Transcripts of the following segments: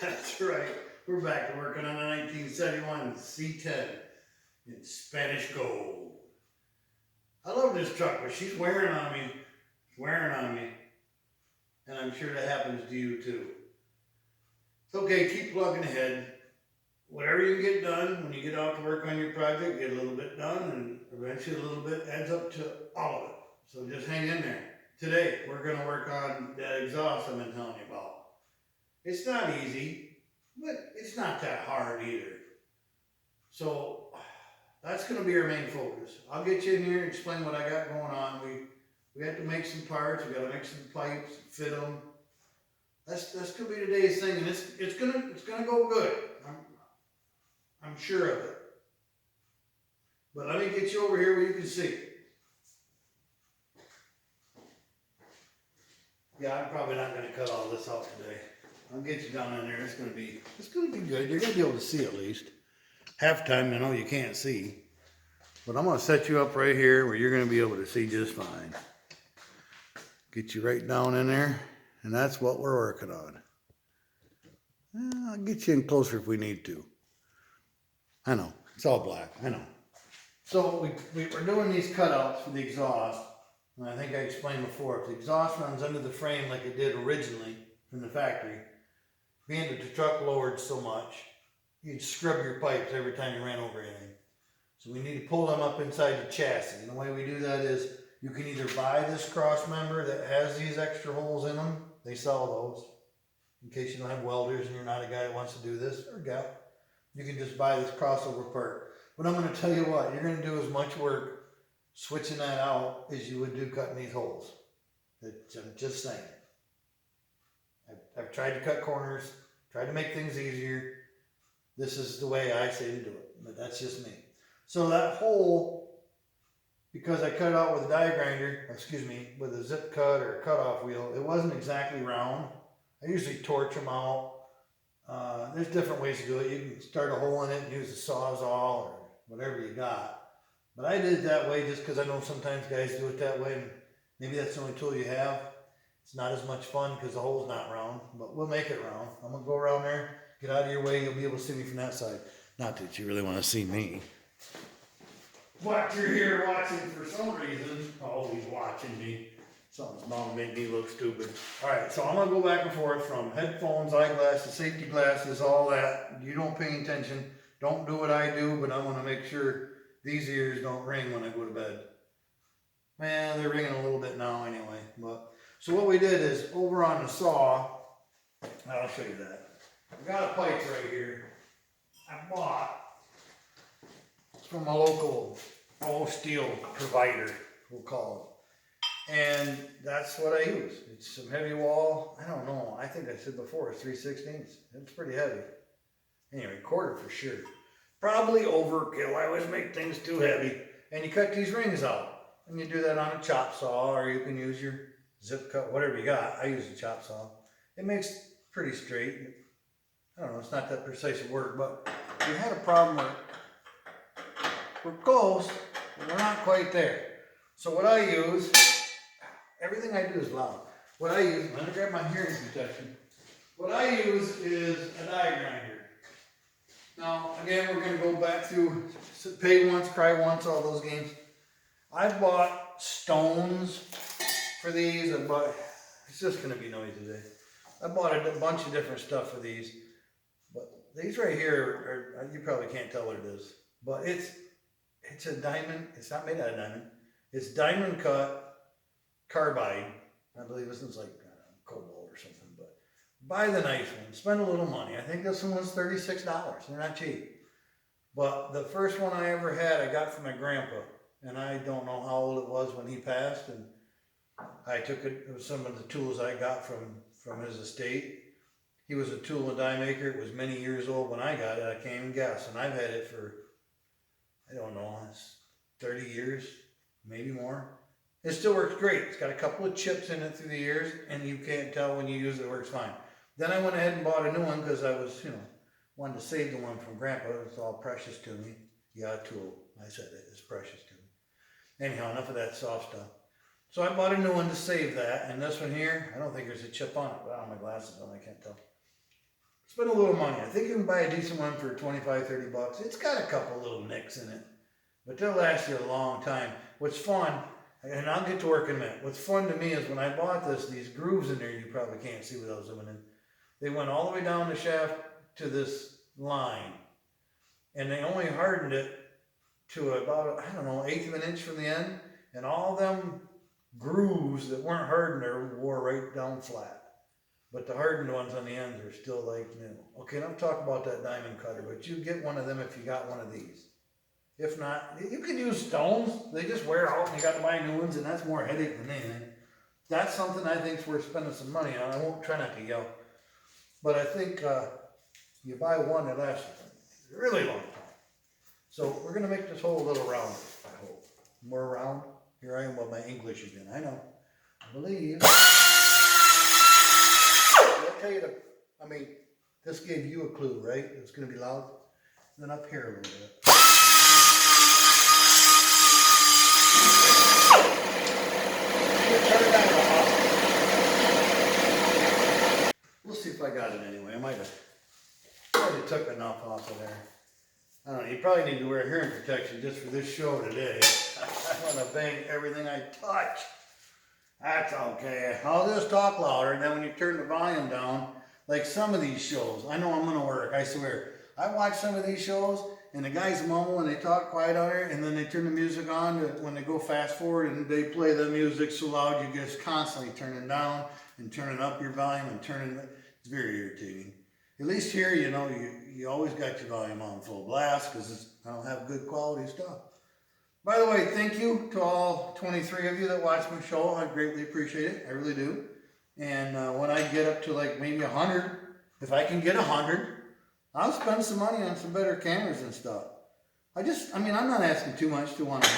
That's right. We're back to working on a 1971 C10 in Spanish gold. I love this truck, but she's wearing on me. It's wearing on me. And I'm sure that happens to you too. It's okay, keep plugging ahead. Whatever you get done, when you get out to work on your project, get a little bit done, and eventually a little bit adds up to all of it. So just hang in there. Today, we're going to work on that exhaust I've been telling you about. It's not easy, but it's not that hard either. So that's going to be our main focus. I'll get you in here and explain what I got going on. We have to make some parts. We got to make some pipes, fit them. That's going to be today's thing, and it's gonna go good. I'm sure of it. But let me get you over here where you can see. Yeah, I'm probably not going to cut all this out today. I'll get you down in there. It's going to be good. You're going to be able to see at least. Half the time, I know you can't see. But I'm going to set you up right here where you're going to be able to see just fine. Get you right down in there. And that's what we're working on. I'll get you in closer if we need to. I know. It's all black. I know. So we're doing these cutouts for the exhaust. And I think I explained before, if the exhaust runs under the frame like it did originally from the factory, being that the truck lowered so much, you'd scrub your pipes every time you ran over anything. So we need to pull them up inside the chassis. And the way we do that is you can either buy this cross member that has these extra holes in them. They sell those. In case you don't have welders and you're not a guy that wants to do this, or a gal, you can just buy this crossover part. But I'm going to tell you what, you're going to do as much work switching that out as you would do cutting these holes. I'm just saying. I've tried to cut corners, tried to make things easier. This is the way I say to do it, but that's just me. So that hole, because I cut it out with a die grinder, with a zip cut or a cutoff wheel, it wasn't exactly round. I usually torch them out. There's different ways to do it. You can start a hole in it and use a sawzall or whatever you got. But I did it that way just because I know sometimes guys do it that way. And maybe that's the only tool you have. It's not as much fun because the hole's not round, but we'll make it round. I'm going to go around there, get out of your way. You'll be able to see me from that side. Not that you really want to see me. But you're here watching for some reason. Always watching me. Something's bound to make me look stupid. All right, so I'm going to go back and forth from headphones, eyeglasses, safety glasses, all that. You don't pay attention. Don't do what I do, but I want to make sure these ears don't ring when I go to bed. Man, they're ringing a little bit now anyway. But so what we did is over on the saw, I'll show you that. I've got a pipe right here I bought from a local steel provider, we'll call it. And that's what I use. It's some heavy wall. I don't know. I think I said before it's 3/16. It's pretty heavy. Anyway, quarter for sure. Probably overkill. I always make things too heavy. And you cut these rings out. And you do that on a chop saw, or you can use your zip cut, whatever you got. I use a chop saw. It makes pretty straight. I don't know, it's not that precise a word, but we had a problem where we're close, but we're not quite there. So what I use, everything I do is loud. What I use, I'm going to grab my hearing protection. What I use is a die grinder. Now, again, we're going to go back through pay once, cry once, all those games. I bought stones for these. It's just going to be noisy today. I bought a bunch of different stuff for these. But these right here, you probably can't tell what it is. But it's a diamond. It's not made out of diamond. It's diamond cut carbide. I believe this one's like cobalt or something. But buy the nice one. Spend a little money. I think this one was $36. They're not cheap. But the first one I ever had, I got from my grandpa. And I don't know how old it was when he passed. And I took it. It was some of the tools I got from his estate. He was a tool and die maker. It was many years old when I got it. I can't even guess. And I've had it for, I don't know, it's 30 years, maybe more. It still works great. It's got a couple of chips in it through the years, and you can't tell when you use it, it works fine. Then I went ahead and bought a new one because I was, wanted to save the one from Grandpa. It's all precious to me. Yeah, a tool. I said it. It's precious to me. Anyhow, enough of that soft stuff. So I bought a new one to save that. And this one here, I don't think there's a chip on it. But I don't have my glasses on, I can't tell. spend a little money. I think you can buy a decent one for 25, 30 bucks. It's got a couple little nicks in it, but they'll last you a long time. What's fun, and I'll get to work in a minute. What's fun to me is when I bought this, these grooves in there, you probably can't see without zooming in. They went all the way down the shaft to this line, and they only hardened it to about, I don't know, 1/8 of an inch from the end, and all them grooves that weren't hardened there wore right down flat. But the hardened ones on the ends are still like new. Okay, enough talk about that diamond cutter, but you get one of them if you got one of these. If not, you could use stones. They just wear out and you got to buy new ones, and that's more headache than anything. That's something I think is worth spending some money on. I won't try not to yell. But I think you buy one that lasts a really long time. So we're going to make this hole a little round, I hope. More round. Here I am with my English again. I know. I believe. I'll tell you this gave you a clue, right? It's going to be loud. Then up here a little bit. Turn it down. We'll see if I got it anyway. I might have probably took enough off of there. I don't know. You probably need to wear hearing protection just for this show today. I want to bang everything I touch. That's okay. I'll just talk louder, and then when you turn the volume down, like some of these shows, I know I'm going to work, I swear. I watch some of these shows, and the guys mumble and they talk quiet on there, and then they turn the music on when they go fast forward, and they play the music so loud you just constantly turning down and turning up your volume and turning. It's very irritating. At least here, you know, you always got your volume on full blast because I don't have good quality stuff. By the way, thank you to all 23 of you that watch my show. I greatly appreciate it. I really do. And when I get up to like maybe 100, if I can get 100, I'll spend some money on some better cameras and stuff. I'm not asking too much to want to.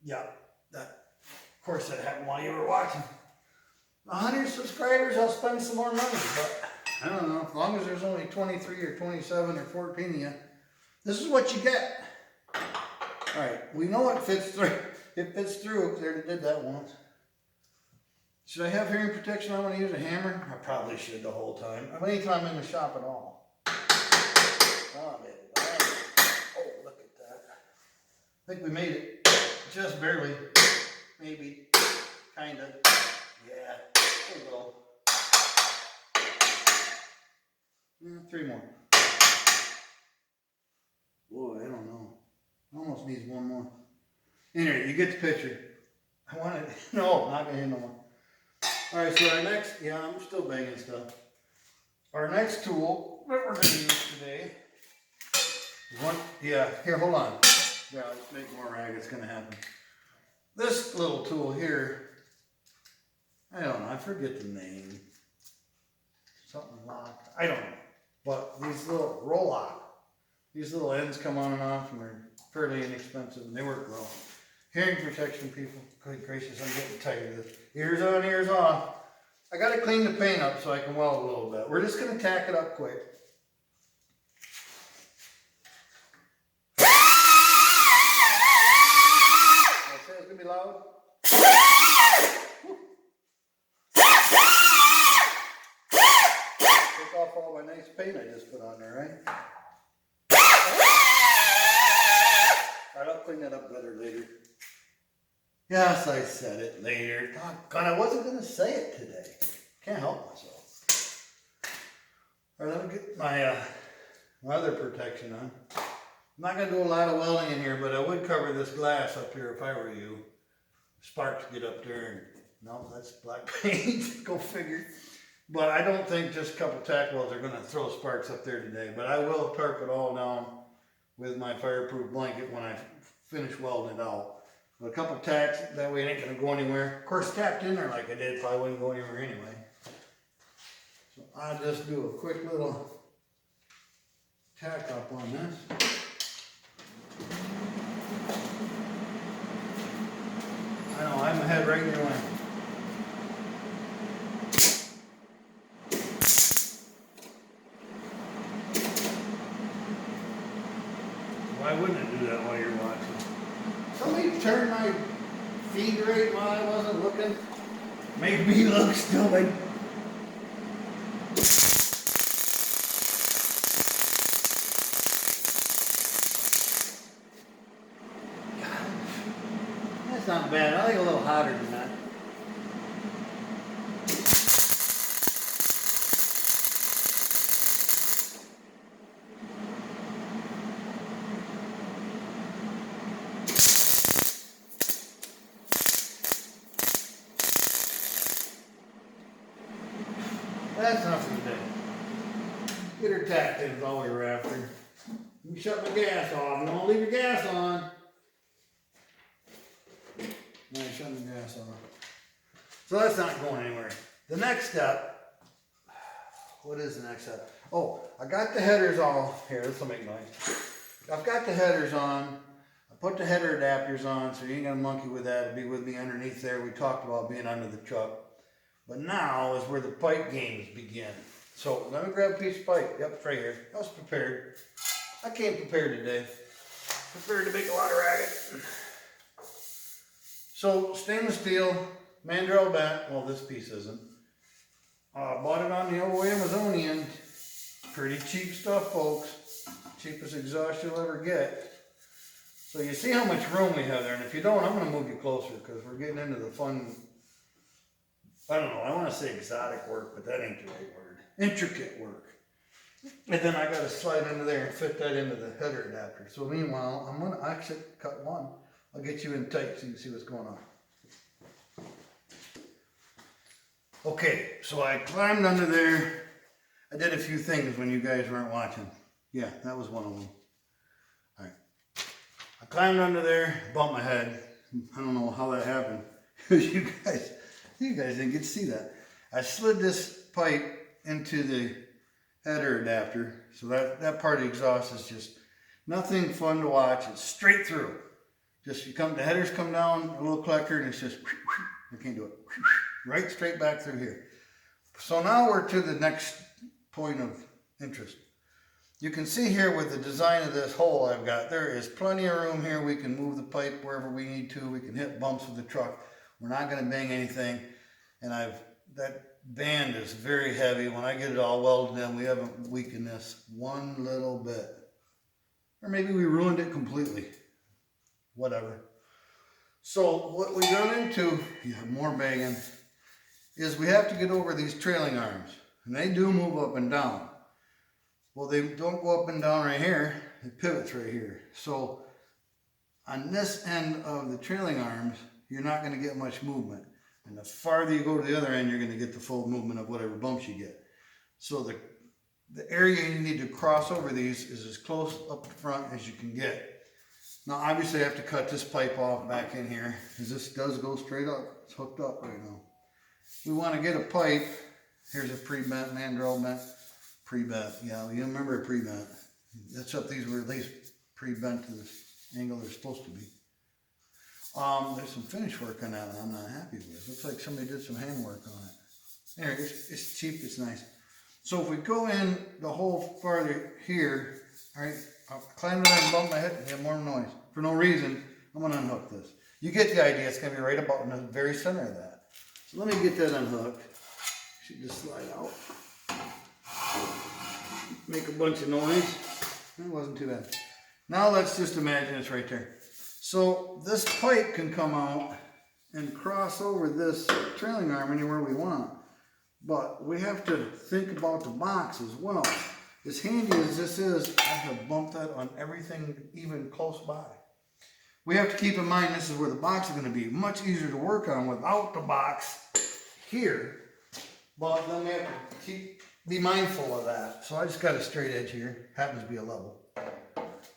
Yeah, of course that happened while you were watching. 100 subscribers, I'll spend some more money. But I don't know, as long as there's only 23 or 27 or 14 of you, this is what you get. All right, we know it fits through. It fits through. I already did that once. Should I have hearing protection? I want to use a hammer. I probably should the whole time. Anytime I'm in the shop at all. Oh, baby. Oh, look at that. I think we made it. Just barely. Maybe. Kind of. Yeah. There we go. 3 more. Boy, I don't know. Almost needs 1 more. Anyway, you get the picture. No, not gonna hit no more. Alright, so our next, I'm still banging stuff. Our next tool that we're gonna use today is one, here, hold on. Yeah, let's make more rag, it's gonna happen. This little tool here, I don't know, I forget the name. Something locked, I don't know. But these little roll-lock, these little ends come on and off and they're fairly inexpensive and they work well. Hearing protection, people. Good gracious, I'm getting tired of this. Ears on, ears off. I got to clean the paint up so I can weld a little bit. We're just going to tack it up quick. I say it's going to be loud. Take off all my nice paint I just put on there, right? Alright, I'll clean that up better later. Yes, I said it later. God, I wasn't going to say it today. Can't help myself. All right, let me get my other protection on. I'm not going to do a lot of welding in here, but I would cover this glass up here if I were you. Sparks get up there and, no, that's black paint. Go figure. But I don't think just a couple tack welds are going to throw sparks up there today. But I will tarp it all down with my fireproof blanket when I finish welding it out. A couple tacks, that way it ain't going to go anywhere. Of course, tapped in there like I did, probably wouldn't go anywhere anyway. So I'll just do a quick little tack up on this. I know, I'm ahead right in your line. Why wouldn't I do that while you're watching? Somebody turned my feed rate while I wasn't looking. Made me look stupid. not bad. I think a little hotter than that. That's nothing big. Get her tacked in is all we were after. You shut the gas off. Don't leave your gas on. No, you're shutting the gas on. So that's not going anywhere. The next step, what is the next step? Oh, I got the headers all, here, this will make noise. I've got the headers on. I put the header adapters on, so you ain't gonna monkey with that. It'll be with me underneath there. We talked about being under the truck. But now is where the pipe games begin. So let me grab a piece of pipe. Yep, it's right here. I was prepared. I came prepared today. Prepared to make a lot of racket. So stainless steel, mandrel bent. Well, this piece isn't. Bought it on the old Amazonian. Pretty cheap stuff, folks. Cheapest exhaust you'll ever get. So you see how much room we have there. And if you don't, I'm going to move you closer because we're getting into the fun. I don't know, I want to say exotic work, but that ain't the right word. Intricate work. And then I got to slide into there and fit that into the header adapter. So meanwhile, I'm going to actually cut one. I'll get you in tight so you can see what's going on. Okay, so I climbed under there. I did a few things when you guys weren't watching. Yeah, that was one of them. All right. I climbed under there, bumped my head. I don't know how that happened. You guys didn't get to see that. I slid this pipe into the header adapter. So that part of the exhaust is just nothing fun to watch. It's straight through. Just the headers come down, a little collector, and it's just, I can't do it. Right straight back through here. So now we're to the next point of interest. You can see here with the design of this hole I've got, there is plenty of room here. We can move the pipe wherever we need to. We can hit bumps with the truck. We're not going to bang anything. And that band is very heavy. When I get it all welded in, we haven't weakened this one little bit. Or maybe we ruined it completely. Whatever. So what we run into, more banging, is we have to get over these trailing arms. And they do move up and down. Well, they don't go up and down right here. It pivots right here. So on this end of the trailing arms, you're not going to get much movement. And the farther you go to the other end, you're going to get the full movement of whatever bumps you get. So the area you need to cross over these is as close up front as you can get. Now, obviously, I have to cut this pipe off back in here because this does go straight up. It's hooked up right now. We want to get a pipe. Here's a pre-bent, mandrel bent, pre-bent. Yeah, you remember a pre-bent. Except these were at least pre-bent to this angle they're supposed to be. There's some finish work on that one I'm not happy with. Looks like somebody did some handwork on it. Anyway, it's cheap, it's nice. So if we go in the hole farther here, all right, I'll climb down and bump my head and get more noise. For no reason, I'm going to unhook this. You get the idea, it's going to be right about in the very center of that. So let me get that unhooked. Should just slide out. Make a bunch of noise. That wasn't too bad. Now let's just imagine it's right there. So this pipe can come out and cross over this trailing arm anywhere we want. But we have to think about the box as well. As handy as this is, I have bumped that on everything even close by. We have to keep in mind this is where the box is going to be. Much easier to work on without the box here. But then we have to be mindful of that. So I just got a straight edge here. Happens to be a level.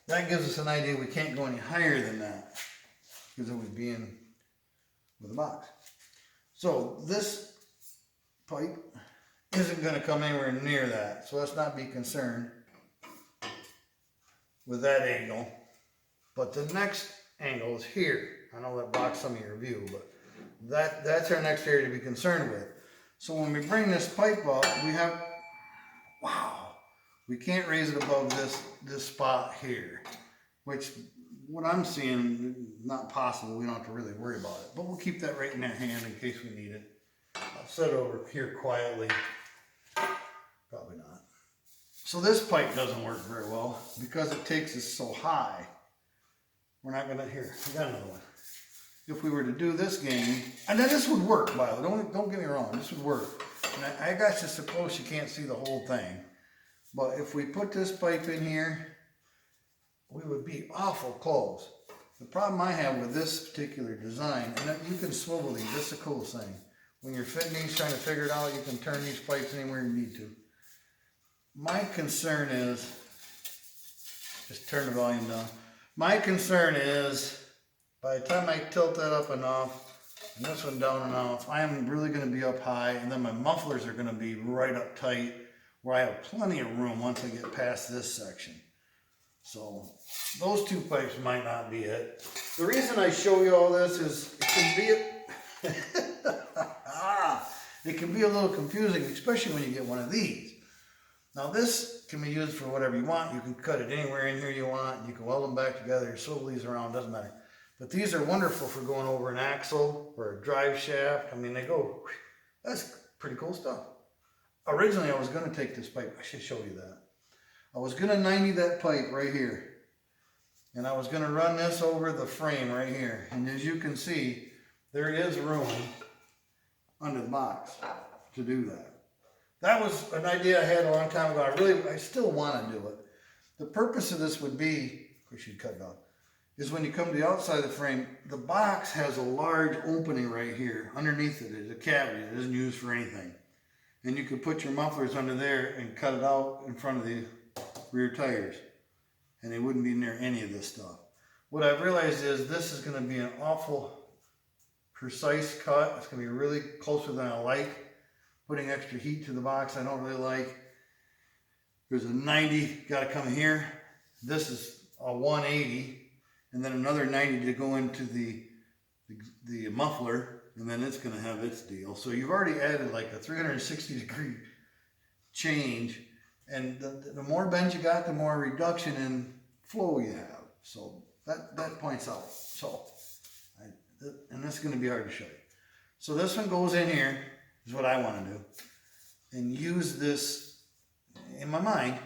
That gives us an idea we can't go any higher than that because it would be in with a box. So this pipe isn't going to come anywhere near that. So let's not be concerned with that angle. But the next angle is here. I know that blocks some of your view, but that's our next area to be concerned with. So when we bring this pipe up, we have, wow. We can't raise it above this spot here, which what I'm seeing, not possible. We don't have to really worry about it, but we'll keep that right in that hand in case we need it. I'll set it over here quietly. Probably not. So this pipe doesn't work very well because it takes us so high. We're not gonna, here, I got another one. if we were to do this game, and then this would work, by the way, don't get me wrong, this would work. And I got you so close you can't see the whole thing. But if we put this pipe in here, we would be awful close. The problem I have with this particular design, and you can swivel these, this is the cool thing. When you're fitting these, trying to figure it out, you can turn these pipes anywhere you need to. My concern is, just turn the volume down. My concern is, by the time I tilt that up enough, and this one down enough, I am really going to be up high, and then my mufflers are going to be right up tight, where I have plenty of room once I get past this section. So, those two pipes might not be it. The reason I show you all this is, it can be a little confusing, especially when you get one of these. Now this can be used for whatever you want. You can cut it anywhere in here you want. You can weld them back together, swivel these around, doesn't matter. But these are wonderful for going over an axle or a drive shaft. I mean, they go, that's pretty cool stuff. Originally, I was going to take this pipe. I should show you that. I was going to 90 that pipe right here. And I was going to run this over the frame right here. And as you can see, there is room under the box to do that. That was an idea I had a long time ago. I still want to do it. The purpose of this would be, of course you'd cut it off, is when you come to the outside of the frame, the box has a large opening right here. Underneath it is a cavity that isn't used for anything. And you could put your mufflers under there and cut it out in front of the rear tires. And they wouldn't be near any of this stuff. What I've realized is this is going to be an awful precise cut. It's going to be really closer than I like. Putting extra heat to the box I don't really like. There's a 90, got to come here. This is a 180, and then another 90 to go into the muffler, and then it's going to have its deal. So you've already added like a 360-degree change, and the more bend you got, the more reduction in flow you have. So that points out. So, and this is going to be hard to show you. So this one goes in here. Is what I want to do, and use this in my mind.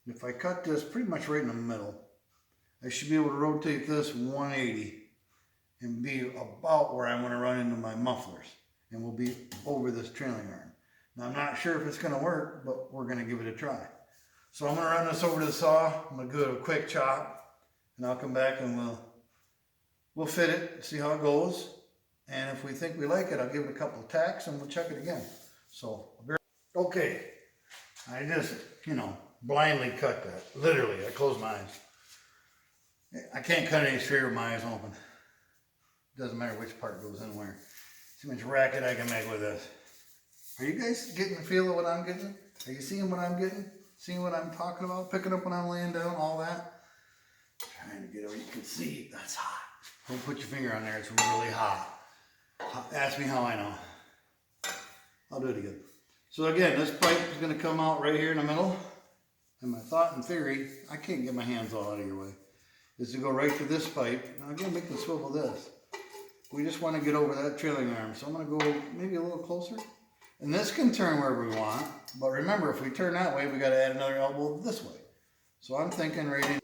If I cut this pretty much right in the middle, I should be able to rotate this 180 and be about where I'm going to run into my mufflers, and we'll be over this trailing arm. Now I'm not sure if it's going to work, but we're going to give it a try. So I'm going to run this over to the saw. I'm going to do a quick chop, and I'll come back and we'll fit it, see how it goes. And if we think we like it, I'll give it a couple of tacks and we'll check it again. So, okay. I just, blindly cut that. Literally, I closed my eyes. I can't cut any straight with my eyes open. Doesn't matter which part goes in where. See how much racket I can make with this. Are you guys getting the feel of what I'm getting? Are you seeing what I'm getting? Seeing what I'm talking about? Picking up when I'm laying down, all that? Trying to get where you can see. That's hot. Don't put your finger on there. It's really hot. Ask me how I know. I'll do it again. So again, this pipe is going to come out right here in the middle. And my thought and theory, I can't get my hands all out of your way, is to go right to this pipe. Now again, we can swivel this. We just want to get over that trailing arm. So I'm going to go maybe a little closer. And this can turn wherever we want. But remember, if we turn that way, we got to add another elbow this way. So I'm thinking right in.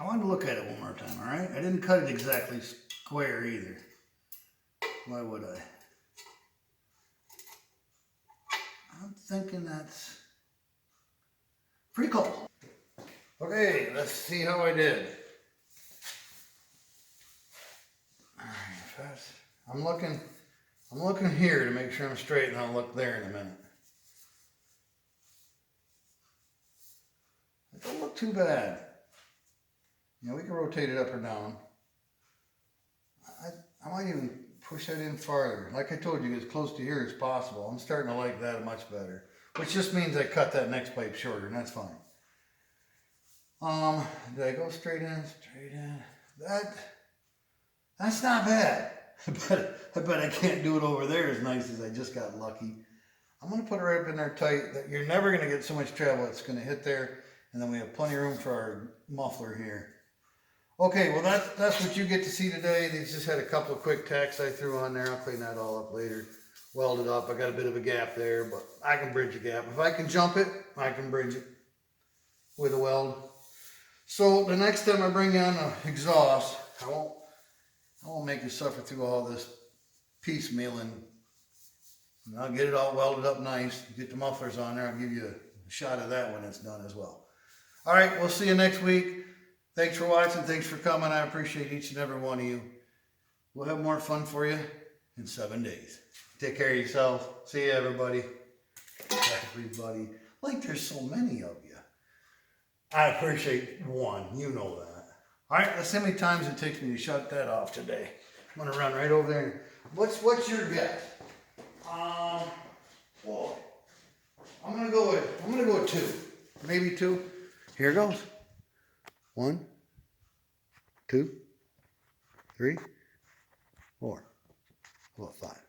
I wanted to look at it one more time, all right? I didn't cut it exactly square either. Why would I? I'm thinking that's pretty close. Okay, let's see how I did. All right, fast. I'm looking here to make sure I'm straight, and I'll look there in a minute. It don't look too bad. We can rotate it up or down. I might even push that in farther. Like I told you, as close to here as possible. I'm starting to like that much better. Which just means I cut that next pipe shorter, and that's fine. Did I go straight in? Straight in. That's not bad. I bet I can't do it over there as nice as I just got lucky. I'm going to put it right up in there tight. That you're never going to get so much travel. It's going to hit there, and then we have plenty of room for our muffler here. Okay, well that's what you get to see today. These just had a couple of quick tacks I threw on there. I'll clean that all up later. Weld it up. I got a bit of a gap there, but I can bridge a gap. If I can jump it, I can bridge it with a weld. So the next time I bring on the exhaust, I won't make you suffer through all this piecemealing. And I'll get it all welded up nice, get the mufflers on there, I'll give you a shot of that when it's done as well. All right, we'll see you next week. Thanks for watching, thanks for coming, I appreciate each and every one of you. We'll have more fun for you in 7 days. Take care of yourself. See you, everybody. Everybody. Like there's so many of you. I appreciate one, you know that. All right, let's see how many times it takes me to shut that off today. I'm gonna run right over there. What's your guess? Well, I'm gonna go with 2, maybe 2. Here goes. 1, 2, 3, 4. How about 5?